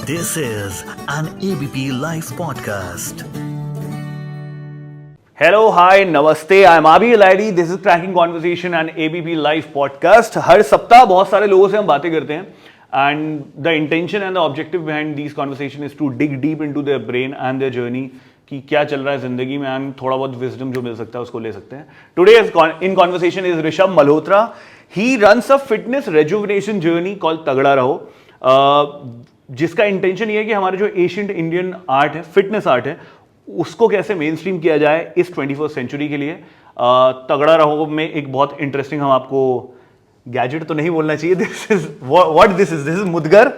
This is an ABP Life podcast. Hello, hi, namaste. I'm Abi Alaidi. This is Cracking Conversation and ABP Live podcast. हर सप्ताह बहुत सारे लोगों से हम बातें करते हैं and the intention and the objective behind these conversation is to dig deep into their brain and their journey कि क्या चल रहा है जिंदगी में and थोड़ा बहुत wisdom जो मिल सकता है उसको ले सकते हैं. Today in conversation is Rishabh Malhotra. He runs a fitness rejuvenation journey called तगड़ा रहो. जिसका इंटेंशन ये है कि हमारे जो एशियंट इंडियन आर्ट है, फिटनेस आर्ट है, उसको कैसे मेन स्ट्रीम किया जाए इस 21st सेंचुरी के लिए. तगड़ा रहो में एक बहुत इंटरेस्टिंग, हम आपको गैजेट तो नहीं बोलना चाहिए, दिस इज मुदगर.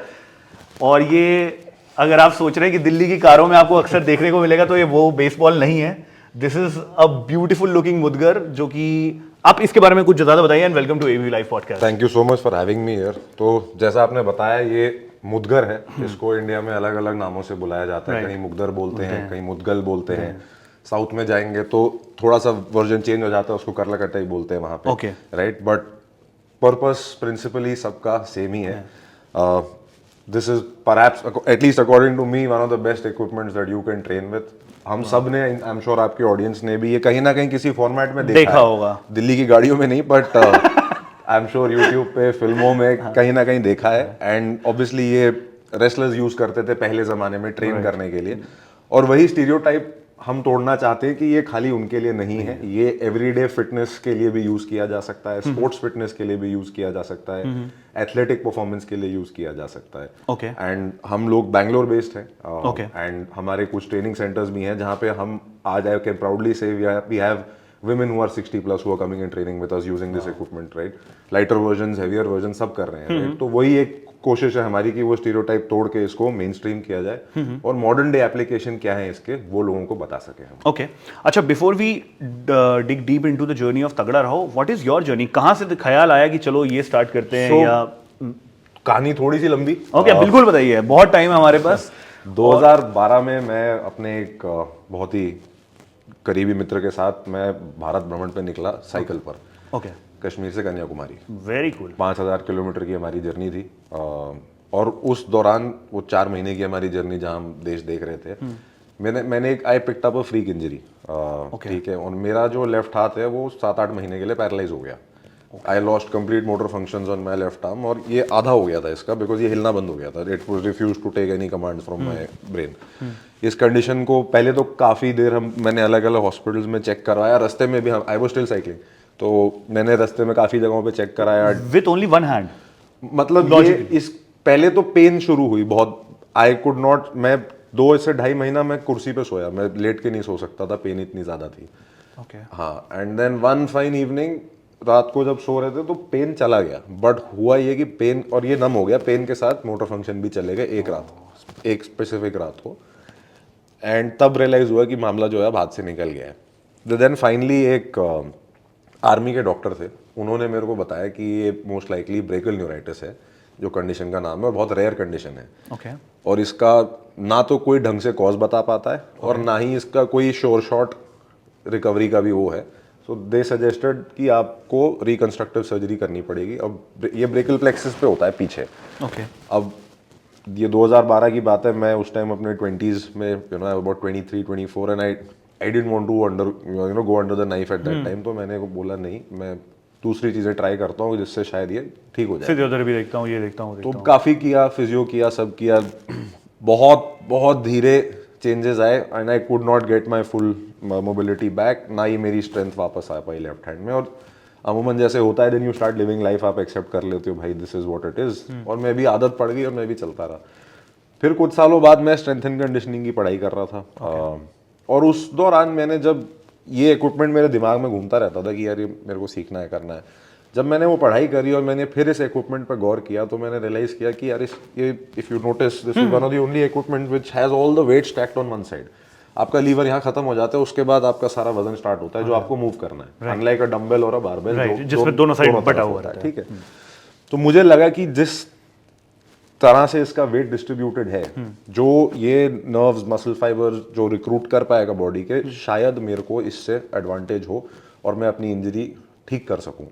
और ये अगर आप सोच रहे हैं कि दिल्ली की कारों में आपको अक्सर देखने को मिलेगा तो ये वो बेसबॉल नहीं है. This is a beautiful looking mudgar, जो कि आप इसके बारे में कुछ ज्यादा बताइए. And welcome to ABP live podcast. Thank you so much for having me here. तो जैसा आपने बताया, ये मुदगर है. इसको इंडिया में अलग अलग नामों से बुलाया जाता है. कहीं मुदगर बोलते हैं, कहीं मुदगल बोलते हैं. साउथ में जाएंगे तो थोड़ा सा वर्जन चेंज हो जाता है, उसको करलाकट्टा ही बोलते हैं वहाँ पे, राइट. बट पर्पस प्रिंसिपली सबका सेम ही है. This is perhaps, at least according to me, one of the best equipments that you can train with. हम सब ने, आई एम श्योर आपके ऑडियंस ने भी ये कहीं ना कहीं किसी फॉर्मेट में देखा होगा. दिल्ली की गाड़ियों में नहीं, but I am sure YouTube पे, फिल्मों में कहीं ना कहीं देखा है. एंड ऑब्वियसली ये रेसलर्स यूज करते थे पहले जमाने में ट्रेन करने के लिए. और वही स्टीरियोटाइप हम तोड़ना चाहते हैं कि ये खाली उनके लिए नहीं है. ये एवरीडे फिटनेस के लिए भी यूज किया जा सकता है, स्पोर्ट्स फिटनेस के लिए भी यूज किया जा सकता है, एथलेटिक परफॉर्मेंस के लिए यूज किया जा सकता है. एंड हम लोग बैंगलोर बेस्ड हैं, एंड हमारे कुछ ट्रेनिंग सेंटर्स भी हैं जहाँ पे हम आज I can proudly say we have women who are 60 plus who are coming and training with us using this equipment, right? Lighter versions, heavier versions सब कर रहे हैं, right? तो वही एक कोशिश है हमारी कि वो स्टीरियोटाइप तोड़ के इसको मेन स्ट्रीम किया जाए और मॉडर्न डे एप्लीकेशन क्या है इसके, वो लोगों को बता सके हम. ओके, अच्छा, before we dig deep into the journey of Tagda Raho, what is your journey? कहाँ से ख्याल आया कि चलो ये स्टार्ट करते हैं? या कहानी थोड़ी सी लंबी. ओके, बिल्कुल बताइए, बहुत टाइम है हमारे पास. 2012 में मैं अपने एक बहुत ही करीबी मित्र के साथ मैं भारत भ्रमण पे निकला साइकिल पर. ओके. कश्मीर से कन्याकुमारी. Very cool. 5000 किलोमीटर की हमारी जर्नी थी. और उस दौरान वो 4 महीने की हमारी जर्नी जहाँ हम देश देख रहे थे, मैंने एक I picked up a freak injury. ठीक है. और मेरा जो लेफ्ट हाथ है वो 7-8 महीने के लिए पैरालाइज हो गया. I lost complete motor functions on my left arm. और ये आधा हो गया था इसका, बिकॉज ये हिलना बंद हो गया था. It was refuse to take any commands from my brain. इस कंडीशन को पहले तो काफ़ी देर मैंने अलग अलग हॉस्पिटल्स में चेक करवाया. रास्ते में भी आई वाज स्टिल साइकिलिंग, तो मैंने रास्ते में काफ़ी जगहों पे चेक कराया. With only one hand? मतलब ये इस पहले तो पेन शुरू हुई बहुत. आई कुड नॉट, मैं 2 से 2.5 महीना मैं कुर्सी पे सोया. मैं लेट के नहीं सो सकता था, पेन इतनी ज़्यादा थी. हाँ. And then one fine evening, रात को जब सो रहे थे तो पेन चला गया. बट हुआ ये कि पेन, और ये नम हो गया, पेन के साथ मोटर फंक्शन भी चले गए एक रात को, एक स्पेसिफिक रात को. एंड तब रियलाइज हुआ कि मामला जो है हाथ से निकल गया है. देन फाइनली एक आर्मी के डॉक्टर थे, उन्होंने मेरे को बताया कि ये मोस्ट लाइकली ब्रेकियल न्यूराइटिस है, जो कंडीशन का नाम है, और बहुत रेयर कंडीशन है. और इसका ना तो कोई ढंग से कॉज बता पाता है, और ना ही इसका कोई श्योर शॉट रिकवरी का भी वो है. सो दे सजेस्टेड कि आपको रिकंस्ट्रक्टिव सर्जरी करनी पड़ेगी. अब ये ब्रेकियल प्लेक्सिस पे होता है पीछे. अब ये 2012 की बात है. मैं उस टाइम अपने 20s में, you know, about 23-24, and I didn't want to go under the knife at that time. तो मैंने बोला नहीं, मैं दूसरी चीज़ें ट्राई करता हूँ जिससे शायद ये ठीक हो जाए. फिजियोथेरेपी भी देखता हूँ, ये देखता हूँ. तो काफ़ी किया, फिजियो किया, सब किया. बहुत बहुत धीरे चेंजेस आए, and I could not get my full mobility back. ना ही मेरी स्ट्रेंथ वापस आ पाई लेफ्ट हैंड में. और अमूमन जैसे होता है, then you start living life, आप एक्सेप्ट कर लेते हो भाई this is what it is. और मैं भी आदत पड़ गई और मैं भी चलता रहा. फिर कुछ सालों बाद मैं स्ट्रेंथ एंड कंडीशनिंग की पढ़ाई कर रहा था. और उस दौरान मैंने, जब ये इक्विपमेंट मेरे दिमाग में घूमता रहता था कि यार ये मेरे को सीखना है, करना है. जब मैंने वो पढ़ाई करी और मैंने फिर इस इक्विपमेंट पर गौर किया, तो मैंने रियलाइज किया कि यार ये if you notice, this is one of the only equipment which has all the weight stacked on one side. आपका लीवर यहाँ खत्म हो जाता है, उसके बाद आपका सारा वजन स्टार्ट होता है जो आपको मूव करना है. अनलाइक अ डंबल और अ बारबेल, जिसमें दोनों साइड बटा हुआ है. ठीक है. तो मुझे लगा कि जिस तरह से इसका वेट डिस्ट्रीब्यूटेड है, जो ये नर्व्स, मसल फाइबर्स जो रिक्रूट कर पाएगा बॉडी के, शायद मेरे को इससे एडवांटेज हो और मैं अपनी इंजरी ठीक कर सकूं.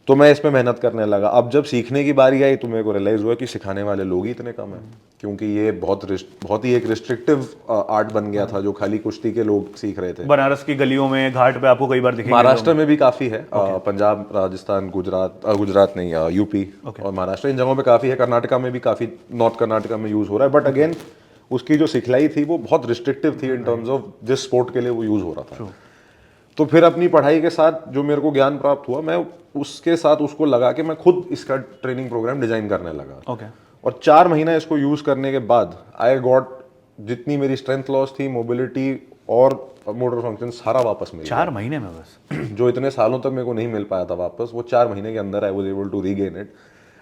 तो मैं इसमें मेहनत करने लगा। अब जब सीखने की बारी आई तो मेरे को रियलाइज हुआ कि सिखाने वाले लोग ही इतने कम हैं, क्योंकि ये बहुत ही एक रिस्ट्रिक्टिव आर्ट बन गया था जो खाली कुश्ती के लोग सीख रहे थे। बनारस की गलियों में, घाट पे आपको कई बार दिखेंगे। महाराष्ट्र में भी काफी है, पंजाब, राजस्थान, गुजरात नहीं, यूपी और महाराष्ट्र, इन जगहों पे काफी है। कर्नाटका में भी काफी, नॉर्थ कर्नाटका में यूज हो रहा है, बट अगेन उसकी जो सिखलाई थी वो बहुत रिस्ट्रिक्टिव थी इन टर्म्स ऑफ जिस स्पोर्ट के लिए वो यूज हो रहा था। तो फिर अपनी पढ़ाई के साथ जो मेरे को ज्ञान प्राप्त हुआ, मैं उसके साथ उसको लगा के मैं खुद इसका ट्रेनिंग प्रोग्राम डिजाइन करने लगा। और 4 महीना इसको यूज करने के बाद आई गॉट, जितनी मेरी स्ट्रेंथ लॉस थी, मोबिलिटी और मोटर फंक्शन सारा वापस मिल गया। 4 महीने में बस? जो इतने सालों तक मेरे को नहीं मिल पाया था वापस, वो 4 महीने के अंदर I was able to regain it.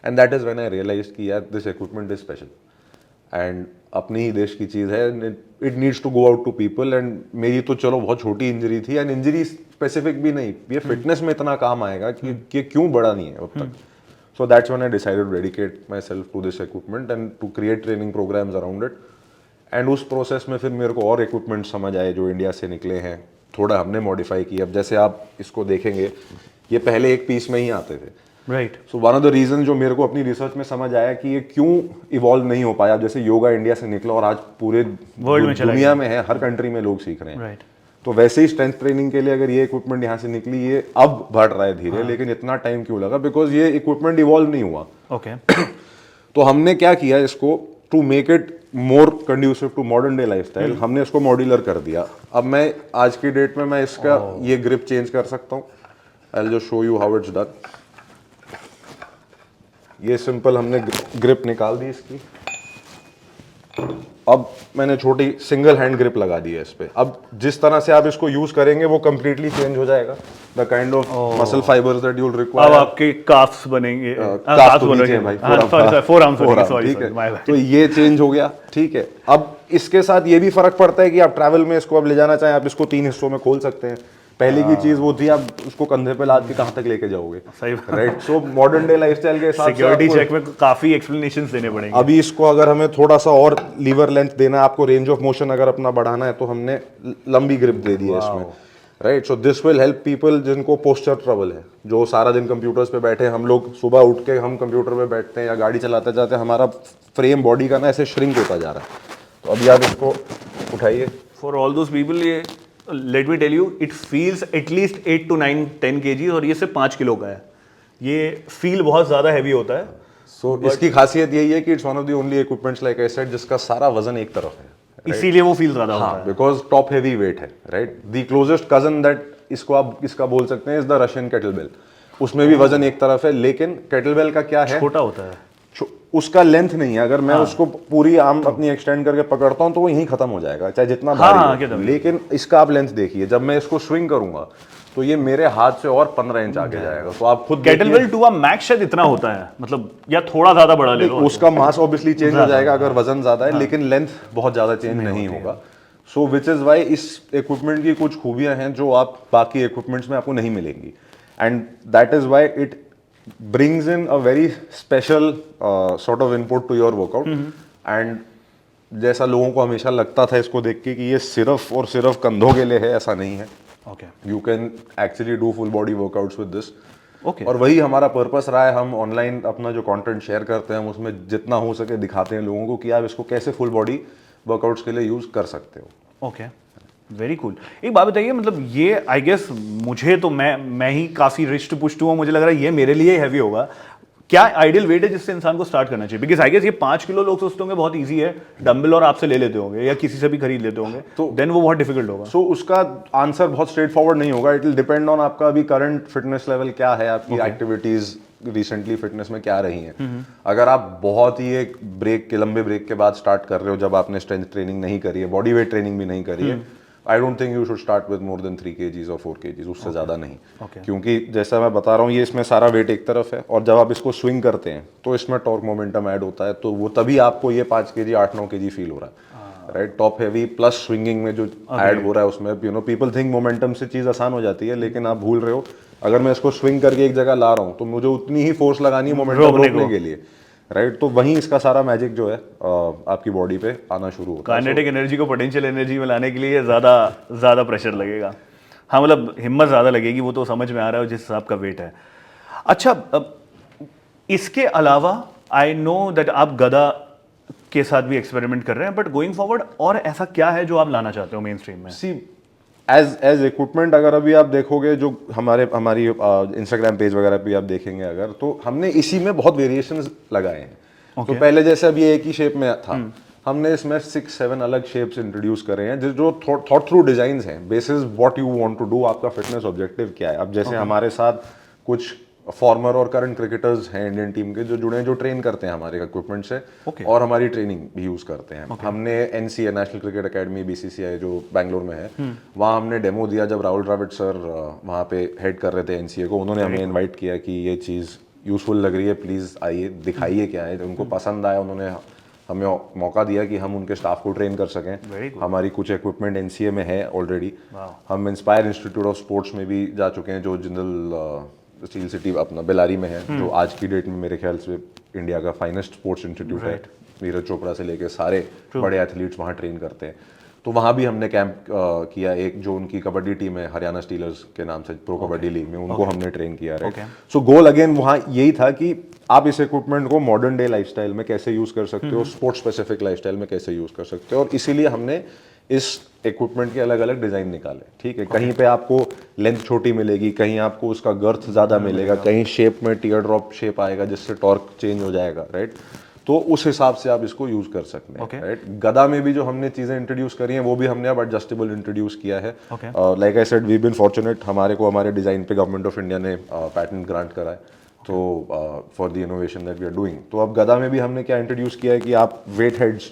And that is when I realized कि यार this equipment is special and अपनी ही देश की चीज़ है, it needs to go out to people. And मेरी तो चलो बहुत छोटी इंजरी थी, एंड इंजरी स्पेसिफिक भी नहीं, ये फिटनेस में इतना काम आएगा कि क्यों बड़ा नहीं है अब तक। So that's when I decided to dedicate myself to this equipment and to create training programs around it. And उस प्रोसेस में फिर मेरे को और इक्विपमेंट समझ आए जो इंडिया से निकले हैं, थोड़ा हमने मॉडिफाई किया। अब जैसे आप इसको देखेंगे, ये पहले एक पीस में ही आते थे, right. So one of the reason जो मेरे को अपनी रिसर्च में समझ आया कि ये क्यों इवॉल्व नहीं हो पाया। जैसे योगा इंडिया से निकला और आज पूरे वर्ल्ड में दुनिया में है, हर कंट्री में लोग सीख रहे हैं, राइट। तो वैसे ही स्ट्रेंथ ट्रेनिंग के लिए अगर ये इक्विपमेंट यहाँ से निकली, ये अब बढ़ रहा है धीरे, लेकिन इतना टाइम क्यों लगा? बिकॉज ये इक्विपमेंट इवॉल्व नहीं हुआ। ओके। तो हमने क्या किया, इसको to make it more conducive to modern day lifestyle, हमने इसको मॉड्यूलर कर दिया। अब मैं आज की डेट में मैं इसका ये ग्रिप चेंज कर सकता हूँ। I will just show you how it's done. ये सिंपल हमने ग्रिप निकाल दी इसकी। अब मैंने छोटी सिंगल हैंड ग्रिप लगा दी है इस पे। अब जिस तरह से आप इसको यूज करेंगे वो कंप्लीटली चेंज हो जाएगा। The kind of muscle fibres that you will require. अब आपके काफ्स बनेंगे, काफ तो नीचे है भाई, फोरआर्म, सॉरी, ठीक है। तो ये चेंज हो गया, ठीक है। अब इसके साथ ये भी फर्क पड़ता है कि आप ट्रैवल में इसको अब ले जाना चाहें, आप इसको 3 हिस्सों में खोल सकते हैं। पहले की चीज वो थी, आप उसको कंधे पे लाद के कहां तक लेके जाओगे, सही right. So modern day lifestyle के हिसाब से सिक्योरिटी चेक में काफी एक्सप्लेनेशंस देने पड़ेंगे। अभी इसको अगर हमें थोड़ा सा और लीवर लेंथ देना है, आपको रेंज ऑफ मोशन अगर अपना बढ़ाना है, तो हमने लंबी ग्रिप दे दी है इसमें, right. So this will help people जिनको पोस्चर ट्रबल है, जो सारा दिन कंप्यूटर्स पे बैठे हैं। हम लोग सुबह उठ के हम कंप्यूटर पे बैठते हैं या गाड़ी चलाते जाते हैं, हमारा फ्रेम बॉडी का ना ऐसे श्रिंक होता जा रहा है। तो अभी आप इसको उठाइए। फॉर ऑल दोस पीपल, ये let me tell you, it feels at least 8 to 9 10 kg, और ये सिर्फ 5 किलो का है। ये फील बहुत ज्यादा हैवी होता है। सो इसकी खासियत यही है कि it's one of the only equipments like I said जिसका सारा वजन एक तरफ है, इसीलिए वो फील ज्यादा होता है, बिकॉज टॉप हेवी वेट है, right. The closest cousin that इसको आप इसका बोल सकते हैं इज द रशियन केटलबेल। उसमें भी वजन एक तरफ है, लेकिन केटलबेल का क्या है, छोटा होता है, उसका लेंथ नहीं है। अगर मैं उसको पूरी आर्म अपनी एक्सटेंड करके पकड़ता हूं तो वो यहीं खत्म हो जाएगा, चाहे जितना भारी हो। लेकिन इसका आप लेंथ देखिए, जब मैं इसको स्विंग करूंगा तो ये मेरे हाथ से और 15 इंच आगे जाएगा। तो आप खुद केटलबेल टू मैक्स शायद इतना होता है, मतलब या थोड़ा ज्यादा बड़ा ले लो, उसका मास ऑब्वियसली चेंज हो जाएगा अगर वजन ज्यादा है, लेकिन लेंथ बहुत ज्यादा चेंज नहीं होगा। सो विच इज वाई इस इक्विपमेंट की कुछ खूबियां हैं जो आप बाकी इक्विपमेंट्स में आपको नहीं मिलेंगी, and that is why it brings in a very special sort of input to your workout। and जैसा लोगों को हमेशा लगता था इसको देख के कि ये सिर्फ और सिर्फ कंधों के लिए है, ऐसा नहीं है। okay। you can actually do full body workouts with this। okay। और वही हमारा पर्पस रहा है। हम ऑनलाइन अपना जो कंटेंट शेयर करते हैं, हम उसमें जितना हो सके दिखाते हैं लोगों को कि आप इसको कैसे फुल बॉडी वर्कआउट्स के लिए यूज कर सकते हो। Okay, very cool. एक बात बताइए, मतलब ये आई गेस मुझे तो मैं ही काफी रिस्ट पुष्ट हुआ, मुझे लग रहा है ये मेरे लिए हैवी होगा। क्या आइडियल वेट है जिससे इंसान को स्टार्ट करना चाहिए? बिकॉज आई गेस ये 5 किलो लोग सोचते होंगे बहुत इजी है, डंबल और आपसे ले लेते होंगे या किसी से भी खरीद लेते होंगे, तो देन वो बहुत डिफिकल्ट होगा। सो उसका आंसर बहुत स्ट्रेट फॉरवर्ड नहीं होगा। इट विल डिपेंड ऑन आपका अभी करंट फिटनेस लेवल क्या है, आपकी एक्टिविटीज रिसेंटली फिटनेस में क्या रही हैं। अगर आप बहुत ही एक ब्रेक के लंबे ब्रेक के बाद स्टार्ट कर रहे हो, जब आपने स्ट्रेंथ ट्रेनिंग नहीं करी है, बॉडी वेट ट्रेनिंग भी नहीं करी है, I don't think you should start with more than 3 kgs और 4 kgs, उससे ज़्यादा नहीं। क्योंकि जैसा मैं बता रहा हूँ, ये इसमें सारा वेट एक तरफ है, और जब आप इसको स्विंग करते हैं तो इसमें टॉर्क मोमेंटम ऐड होता है, तो वो तभी आपको ये 5 kg 8-9 kg फील हो रहा है, right. Top heavy plus swinging में जो ऐड हो रहा है उसमें, you know, people think momentum से चीज़ आसान हो जाती है, लेकिन आप भूल रहे हो। अगर मैं इसको स्विंग करके एक जगह ला रहा हूँ तो मुझे उतनी ही फोर्स लगानी है मोमेंटम रोकने के लिए, राइट। तो वहीं इसका सारा मैजिक जो है आपकी बॉडी पे आना शुरू होता है। काइनेटिक एनर्जी को पोटेंशियल एनर्जी में लाने के लिए ज़्यादा प्रेशर लगेगा। हाँ, मतलब हिम्मत ज़्यादा लगेगी, वो तो समझ में आ रहा है जिस हिसाब का वेट है। अच्छा, इसके अलावा आई नो दैट आप गदा के साथ भी एक्सपेरिमेंट कर रहे हैं, बट गोइंग फॉरवर्ड और ऐसा क्या है जो आप लाना चाहते हो मेन स्ट्रीम में? सी एज इक्विपमेंट अगर अभी आप देखोगे जो हमारी इंस्टाग्राम पेज वगैरह पे आप देखेंगे अगर, तो हमने इसी में बहुत वेरिएशंस लगाए हैं। तो पहले जैसे अभी एक ही शेप में था, हमने इसमें 6-7 अलग शेप्स इंट्रोड्यूस करे हैं जो थॉट थ्रू डिजाइंस हैं, basis what you want to do, आपका फिटनेस ऑब्जेक्टिव क्या है। अब जैसे हमारे साथ कुछ फॉर्मर और करंट क्रिकेटर्स हैं इंडियन टीम के जो जुड़े हैं, जो ट्रेन करते हैं हमारे इक्विपमेंट से और हमारी ट्रेनिंग भी यूज करते हैं। हमने NCA national cricket academy BCCI जो बैंगलोर में है, वहाँ हमने डेमो दिया जब राहुल द्रविड़ सर वहाँ पे हेड कर रहे थे एनसीए को। उन्होंने हमें इन्वाइट किया कि ये चीज़ यूजफुल लग रही है, प्लीज़ आइए दिखाइए क्या है। उनको पसंद आया, उन्होंने हमें मौका दिया कि हम उनके स्टाफ को ट्रेन कर सकें। हमारी कुछ इक्विपमेंट एनसीए में है ऑलरेडी। हम इंस्पायर इंस्टीट्यूट ऑफ स्पोर्ट्स में भी जा चुके हैं जो जिंदल स्टील सिटी अपना बेलारी में है, जो आज की डेट में मेरे ख्याल से इंडिया का फाइनेस्ट स्पोर्ट्स इंस्टीट्यूट है। नीरज चोपड़ा से लेके सारे बड़े एथलीट्स वहाँ ट्रेन करते हैं। तो वहाँ भी हमने कैंप किया। एक जो उनकी कबड्डी टीम है हरियाणा स्टीलर्स के नाम से, प्रो कबड्डी लीग में, उनको हमने ट्रेन किया। राइट, सो गोल अगेन वहाँ यही था कि आप इस इक्विपमेंट को मॉडर्न डे लाइफस्टाइल में कैसे यूज कर सकते हो, स्पोर्ट्स स्पेसिफिक लाइफस्टाइल में कैसे यूज कर सकते हो, और इसीलिए हमने इस इक्विपमेंट के अलग अलग डिजाइन निकाले। ठीक है, कहीं पे आपको लेंथ छोटी मिलेगी, कहीं आपको उसका गर्थ ज्यादा मिलेगा, कहीं शेप में टीयर ड्रॉप शेप आएगा जिससे टॉर्क चेंज हो जाएगा। राइट, तो उस हिसाब से आप इसको यूज कर सकते हैं। राइट, गदा में भी जो हमने चीजें इंट्रोड्यूस करी हैं वो भी हमने अब एडजस्टेबल इंट्रोड्यूस किया है। Like I said, we been fortunate, हमारे को हमारे डिजाइन पे गवर्नमेंट ऑफ इंडिया ने पैटेंट ग्रांट करा है, तो for the innovation that we are doing. तो अब गदा में भी हमने क्या इंट्रोड्यूस किया है कि आप वेट हेड्स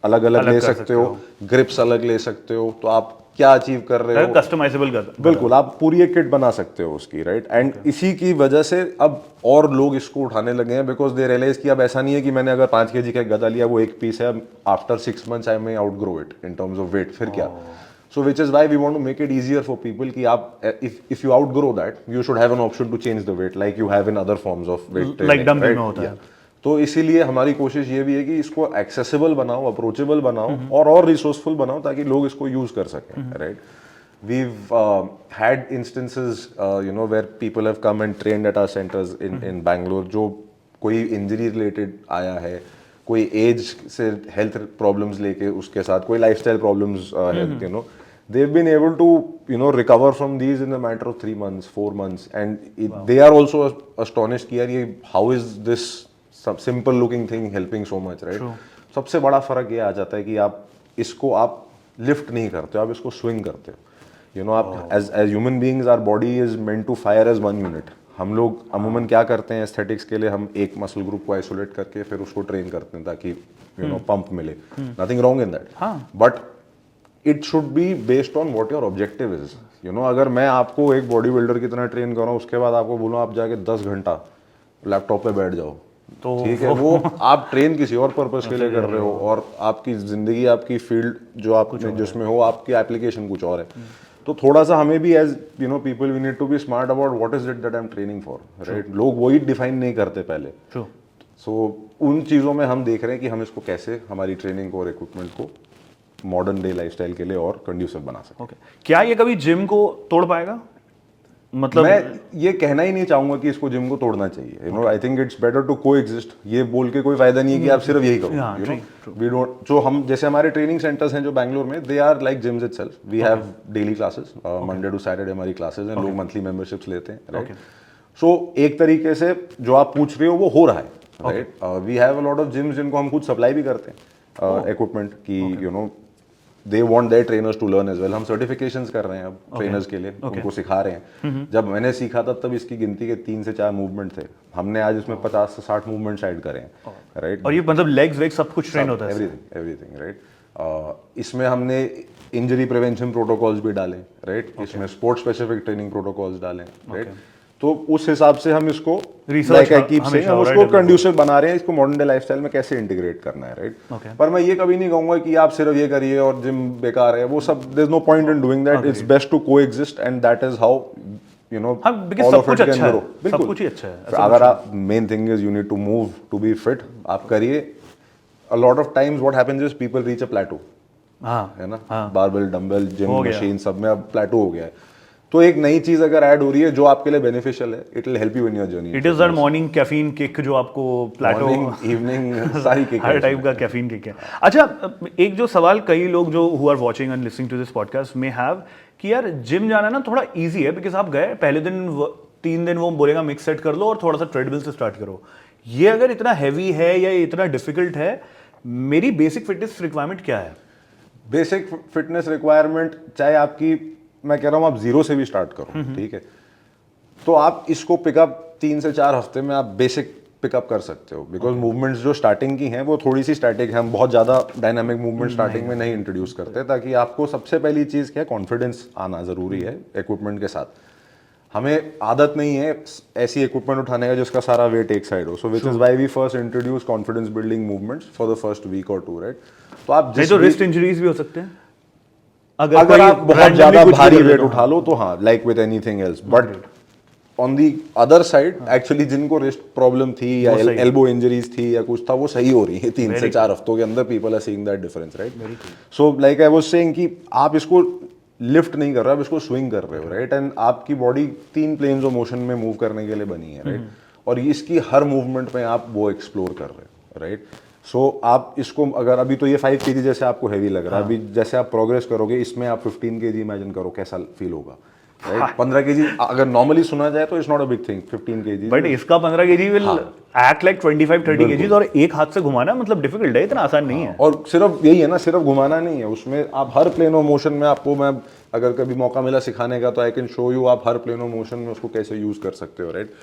अलग अलग ले सकते हो, ग्रिप्स अलग ले सकते हो, तो आप क्या अचीव कर रहे हो, कस्टमाइजेबल बिल्कुल आप पूरी एक किट बना सकते हो उसकी। राइट, एंड इसी की वजह से अब और लोग इसको उठाने लगे हैं, बिकॉज दे रियलाइज कि अब ऐसा नहीं है कि मैंने अगर 5 kg का गदा लिया, वो एक पीस है, after 6 months I may outgrow it in terms of weight, फिर क्या। So which is why we want to make it easier for people कि आप if you outgrow that, you should have an option to change the weight like you have in other forms of weight, like dumbbell में होता है। तो इसीलिए हमारी कोशिश ये भी है कि इसको एक्सेसिबल बनाओ, अप्रोचेबल बनाओ और रिसोर्सफुल बनाओ ताकि लोग इसको यूज कर सकें। Right, we've had instances where people have come and trained at our centers in Bangalore, जो कोई इंजरी रिलेटेड आया है, कोई एज से हेल्थ प्रॉब्लम्स लेके उसके साथ कोई लाइफस्टाइल प्रॉब्लम्स है, they've been able to recover from these in a matter of 3 months 4 months, and they are also astonished कि यार ये how is this simple looking thing helping so much, right? सबसे बड़ा फर्क ये आ जाता है कि आप इसको आप लिफ्ट नहीं करते हो, आप इसको स्विंग करते हो। आप as human beings, our body is meant to fire as 1 unit. हम लोग अमूमन क्या करते हैं एस्थेटिक्स के लिए, हम एक मसल ग्रुप को आइसोलेट करके फिर उसको ट्रेन करते हैं ताकि पंप मिले। Nothing wrong in that, but it should be based on what your objective is. अगर मैं आपको एक बॉडी बिल्डर की तरह ट्रेन कर रहा हूँ, उसके बाद आपको बोलूँ आप जाके 10 घंटा लैपटॉप पे बैठ जाओ, तो ठीक है, वो आप ट्रेन किसी और पर्पस के लिए कर रहे हो, और आपकी जिंदगी, आपकी फील्ड जो आप जिसमें हो, आपकी एप्लीकेशन कुछ और है। तो थोड़ा सा हमें भी as people we need to be smart about what is it that I am training for. Right, लोग वही डिफाइन नहीं करते पहले। सो उन चीज़ों में हम देख रहे हैं कि हम इसको कैसे हमारी ट्रेनिंग को और इक्विपमेंट को मॉडर्न डे लाइफस्टाइल के लिए और कंड्यूसिव बना सकते। क्या ये कभी जिम को तोड़ पाएगा? मतलब मैं ये कहना ही नहीं चाहूंगा कि इसको जिम को तोड़ना चाहिए। I think it's better to coexist. ये बोल के कोई फायदा नहीं है कि आप सिर्फ यही करो। वी डोंट, जो हम जैसे हमारे ट्रेनिंग सेंटर्स हैं जो बैंगलोर में, they are like gyms itself. We have daily classes, Monday to Saturday हमारी क्लासेस हैं, लोग मंथली मेंबरशिप्स लेते हैं। राइट, सो एक तरीके से जो आप पूछ रहे हो वो रहा है। Right, we have a lot of gyms जिनको हम खुद सप्लाई भी करते हैं इक्विपमेंट की, they want their trainers to learn as well। हम सर्टिफिकेशंस कर रहे हैं अब ट्रेनर्स के लिए, उनको सिखा रहे हैं। जब मैंने सीखा था तब इसकी गिनती के 3 से 4 मूवमेंट थे, हमने आज इसमें 50 से 60 मूवमेंट्स ऐड करे हैं। राइट, और ये मतलब लेग्स वेग सब कुछ ट्रेन होता है, एवरीथिंग। राइट, इसमें हमने इंजरी प्रिवेंशन प्रोटोकॉल्स भी डाले। राइट, इसमें स्पोर्ट्स स्पेसिफिक ट्रेनिंग प्रोटोकॉल्स डाले। राइट, तो उस हिसाब से हम इसको उसको कंड्यूसिव बना रहे हैं, इसको मॉडर्न डे लाइफस्टाइल में कैसे इंटीग्रेट करना है। राइट, पर मैं ये कभी नहीं कहूंगा कि आप सिर्फ ये करिए और जिम बेकार है, वो सब there is no point in doing that. It's best to coexist and that is how all of it can grow। सब कुछ ही अच्छा है। अगर आप, main thing is you need to move to be fit, आप करिए। A lot of times what happens is people reach a plateau, है ना, बारबेल, डंबल, जिम मशीन सब में अब प्लेटो हो गया है। तो एक नई चीज अगर ऐड हो रही है जो आपके लिए बेनिफिशियल है, it will help you in your journey. It is that morning caffeine kick जो आपको प्लेटो इवनिंग सारी किक हर टाइप का कैफीन किक है। अच्छा, एक जो सवाल कई लोग जो who are watching and listening to this podcast में हैव कि यार जिम जाना ना थोड़ा इजी है, बिकॉज आप गए पहले दिन 3 दिन वो बोलेगा मिक्स सेट कर लो और थोड़ा सा ट्रेडमिल से स्टार्ट करो। ये अगर इतना हैवी है या इतना डिफिकल्ट है, मेरी बेसिक फिटनेस रिक्वायरमेंट क्या है? बेसिक फिटनेस रिक्वायरमेंट, चाहे आपकी, मैं कह रहा हूँ आप जीरो से भी स्टार्ट करो, ठीक है, तो आप इसको पिकअप 3 से 4 हफ्ते में आप बेसिक पिकअप कर सकते हो। बिकॉज मूवमेंट्स जो स्टार्टिंग की हैं वो थोड़ी सी स्टैटिक है, हम बहुत ज़्यादा डायनामिक मूवमेंट स्टार्टिंग में नहीं इंट्रोड्यूस करते, ताकि आपको सबसे पहली चीज़ क्या है, कॉन्फिडेंस आना ज़रूरी है इक्विपमेंट के साथ। हमें आदत नहीं है ऐसी इक्विपमेंट उठाने का जिसका सारा वेट एक साइड हो, so which is why we first introduce confidence building movements for the first week और 2, राइट? तो आप नहीं तो रिस्ट इंजरीज भी हो सकते हैं अगर आप बहुत ज्यादा भारी वेट उठा लो तो, हाँ, like with anything else. But on the other side actually जिनको रिस्ट प्रॉब्लम थी या एल्बो इंजरीज थी या कुछ था, वो सही हो रही है 3 से 4 हफ्तों के अंदर। People are seeing that difference, right? So like I was saying कि आप इसको लिफ्ट नहीं कर रहे, आप इसको स्विंग कर रहे हो, राइट? एंड आपकी बॉडी 3 प्लेन्स ऑफ मोशन में मूव करने के लिए बनी है, राइट? और इसकी हर मूवमेंट में आप वो एक्सप्लोर कर रहे हो, राइट? सो आप इसको अगर अभी तो ये 5 kg जैसे आपको हैवी लग रहा है, अभी जैसे आप प्रोग्रेस करोगे इसमें आप 15 kg इमेजिन करो कैसा फील होगा, राइट? 15 kg अगर नॉर्मली सुना जाए तो it's not a big thing, 15 kg, but इसका 15 kg will act like 25-30 kg, और एक हाथ से घुमाना मतलब डिफिकल्ट है, इतना आसान नहीं है। और सिर्फ यही है ना, सिर्फ घुमाना नहीं है, उसमें आप हर प्लेन ऑफ मोशन में, आपको मैं अगर कभी मौका मिला सिखाने का तो आई कैन शो यू आप हर प्लेन ऑफ मोशन में उसको कैसे यूज कर सकते हो, राइट?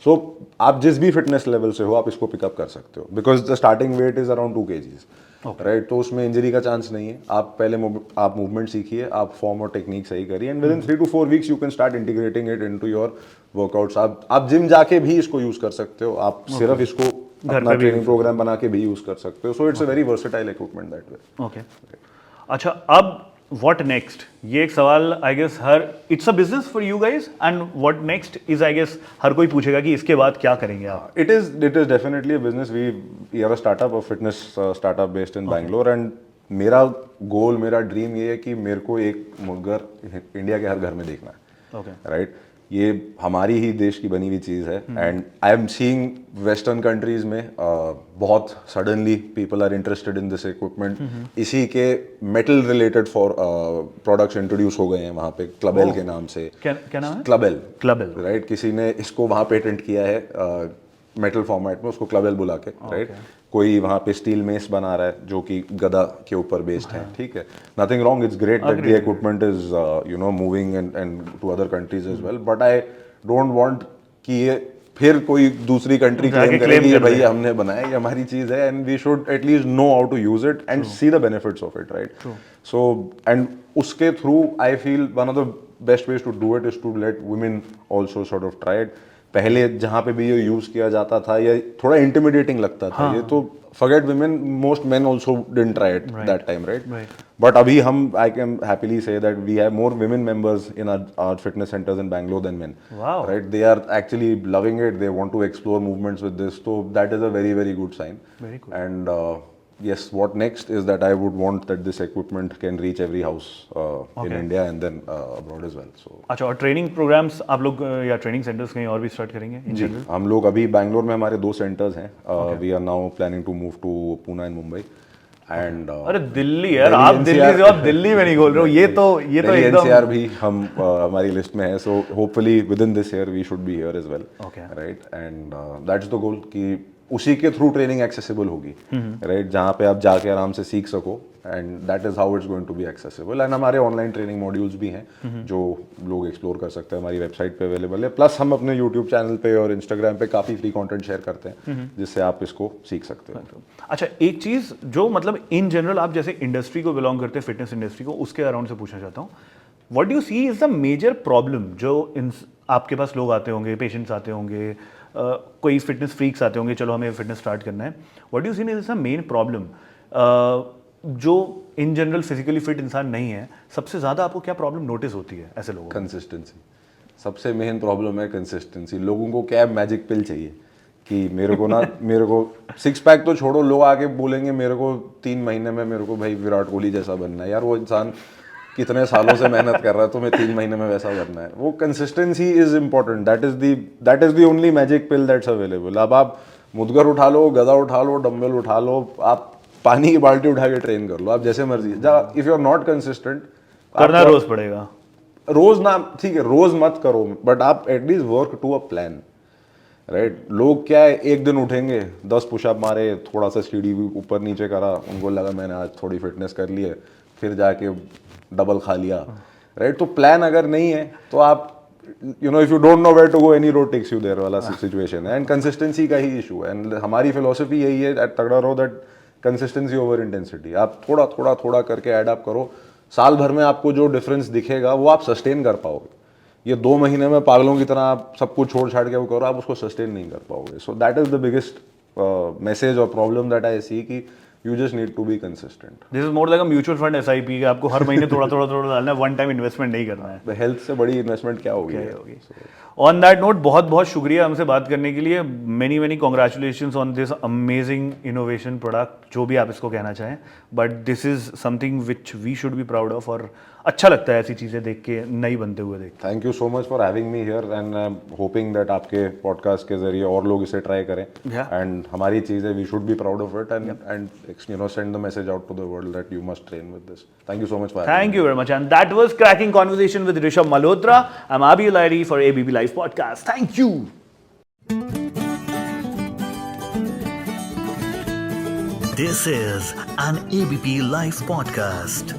सो आप जिस भी फिटनेस लेवल से हो आप इसको पिकअप कर सकते हो, because the starting weight is around 2 kgs, right? तो उसमें इंजरी का चांस नहीं है। आप पहले आप मूवमेंट सीखिए, आप फॉर्म और टेक्निक सही करिए, and with in 3 to 4 weeks you can start integrating it into your workouts. आप जिम जाके भी इसको यूज कर सकते हो, आप सिर्फ इसको अपना ट्रेनिंग प्रोग्राम बना के भी यूज कर सकते हो। So it's a very versatile equipment that way. Okay, अच्छा, अब व्हाट नेक्स्ट? ये एक सवाल आई गेस हर, it's a business for you guys, and what next is I guess हर कोई पूछेगा कि इसके बाद क्या करेंगे आप? It is definitely a business. We are a startup, a fitness startup based in Bangalore, and मेरा गोल, मेरा ड्रीम ये है कि मेरे को एक मुर्गर इंडिया के हर घर में देखना है, ओके, राइट? ये हमारी ही देश की बनी हुई चीज़ है, and I am seeing western countries में बहुत suddenly people are interested in this equipment. इसी के metal related for products introduce हो गए हैं वहाँ पे, क्लबेल के नाम से। क्या नाम है? क्लबेल, राइट? किसी ने इसको वहाँ पेटेंट किया है मेटल फॉर्मेट में, उसको क्लबेल बुला के, राइट? कोई वहाँ पे स्टील मेस बना रहा है जो कि गदा के ऊपर बेस्ड है, ठीक है? Nothing wrong, it's great that the equipment is you know moving and to other countries as well, but I don't want कि ये फिर कोई दूसरी कंट्री क्लेम करेगी कि भैया हमने बनाया, ये हमारी चीज है, and we should at least know how to use it and see the benefits of it, right? So and उसके through I feel one of the best ways to do it is to let women also sort of try it. पहले जहाँ पे भी ये use किया जाता था ये थोड़ा इंटिमिडेटिंग लगता था, ये तो forget women, most men also didn't try it that time, right? But abhi I can happily say that we have more women members in our fitness centers in Bangalore than men. Wow. Right? They are actually loving it. They want to explore movements with this. So that is a very, very good sign. Very good. And yes, what next is that I would want that this equipment can reach every house in India and then abroad as well. So अच्छा, और training programmes आप लोग या training centres कहीं और भी start करेंगे in general? हम लोग अभी बैंगलोर में हमारे 2 सेंटर्स हैं। We are now planning to move to Pune and Mumbai and अरे दिल्ली यार, आप दिल्ली से, आप दिल्ली में नहीं बोल रहे हो, ये तो एकदम एनसीआर भी हम हमारी लिस्ट में है। So hopefully within this year we should be here as well, right? And that's the goal कि उसी के थ्रू ट्रेनिंग एक्सेसिबल होगी, राइट? जहाँ पे आप जाके आराम से सीख सको, and that is how it's going to be accessible. And हमारे ऑनलाइन ट्रेनिंग मॉड्यूल्स भी हैं जो लोग एक्सप्लोर कर सकते हैं, हमारी वेबसाइट पे अवेलेबल है। प्लस हम अपने यूट्यूब चैनल पे और इंस्टाग्राम पे काफ़ी फ्री कंटेंट शेयर करते हैं जिससे आप इसको सीख सकते हैं। अच्छा, एक चीज़ जो मतलब इन जनरल आप जैसे इंडस्ट्री को बिलोंग करते हैं, फिटनेस इंडस्ट्री को, उसके अराउंड से पूछना चाहता हूँ, what do you see is the major problem जो आपके पास लोग आते होंगे, पेशेंट्स आते होंगे, कोई फिटनेस फ्रीक्स आते होंगे, चलो हमें फिटनेस स्टार्ट करना है, what do you see is the main problem जो इन जनरल फिजिकली फिट इंसान नहीं है, सबसे ज़्यादा आपको क्या प्रॉब्लम नोटिस होती है ऐसे लोगों को? कंसिस्टेंसी सबसे मेन प्रॉब्लम है, कंसिस्टेंसी। लोगों को क्या मैजिक पिल चाहिए कि मेरे को 6 पैक तो छोड़ो, लोग आके बोलेंगे मेरे को 3 महीने में मेरे को भाई विराट कोहली जैसा बनना है। यार वो इंसान कितने सालों से मेहनत कर रहा है, तुम्हें 3 महीने में वैसा करना है। वो consistency is important, that is the only magic pill that's available. अब आप मुदगर उठा लो, गदा उठा लो, डंबल उठा लो, आप पानी की बाल्टी उठा के ट्रेन कर लो, आप जैसे मर्जी। If you are not consistent, करना रोज पड़ेगा। रोज ना, ठीक है रोज मत करो, बट आप at least work to a plan, right. लोग क्या है, एक दिन उठेंगे, 10 पुशअप मारे, थोड़ा सा सीढ़ी ऊपर नीचे करा, उनको लगा मैंने आज थोड़ी फिटनेस कर ली है, फिर जाके डबल खा लिया, राइट। तो प्लान अगर नहीं है तो आप if you don't know where to go, any road takes you there वाला सिचुएशन है। एंड कंसिस्टेंसी का ही इशू है। एंड हमारी फिलोसफी यही है एट तगड़ा रहो, दैट कंसिस्टेंसी ओवर इंटेंसिटी। आप थोड़ा थोड़ा थोड़ा करके एडअप करो, साल भर में आपको जो डिफरेंस दिखेगा वो आप सस्टेन कर पाओगे। ये 2 महीने में पागलों की तरह आप सब कुछ छोड़ छाड़ के वो करो, आप उसको सस्टेन नहीं कर पाओगे। So that is the biggest message और प्रॉब्लम दैट आई सी, कि you just need to be consistent. This is more like a mutual fund SIP का, आपको हर महीने थोड़ा थोड़ा थोड़ा डालना है, वन टाइम इन्वेस्टमेंट नहीं करना है। हेल्थ से बड़ी इन्वेस्टमेंट क्या होगी? ऑन दैट नोट, बहुत बहुत शुक्रिया हमसे बात करने के लिए। Many many congratulations on this amazing innovation product, जो भी आप इसको कहना चाहें, but this is something which we should be proud of. और अच्छा लगता है ऐसी चीज़ें देख के, नई बनते हुए देख के। Thank you so much for having me here, and I am hoping that आपके पॉडकास्ट के जरिए और लोग इसे ट्राई करें। एंड हमारी चीज़ है, we should be proud of it, and send the message out to the world that you must train with this. Thank you so much for Thank you very much. And that was Cracking Conversation with Rishabh Malhotra. I'm Abi Lairi for ABP Live Podcast. Thank you. This is an ABP Live podcast.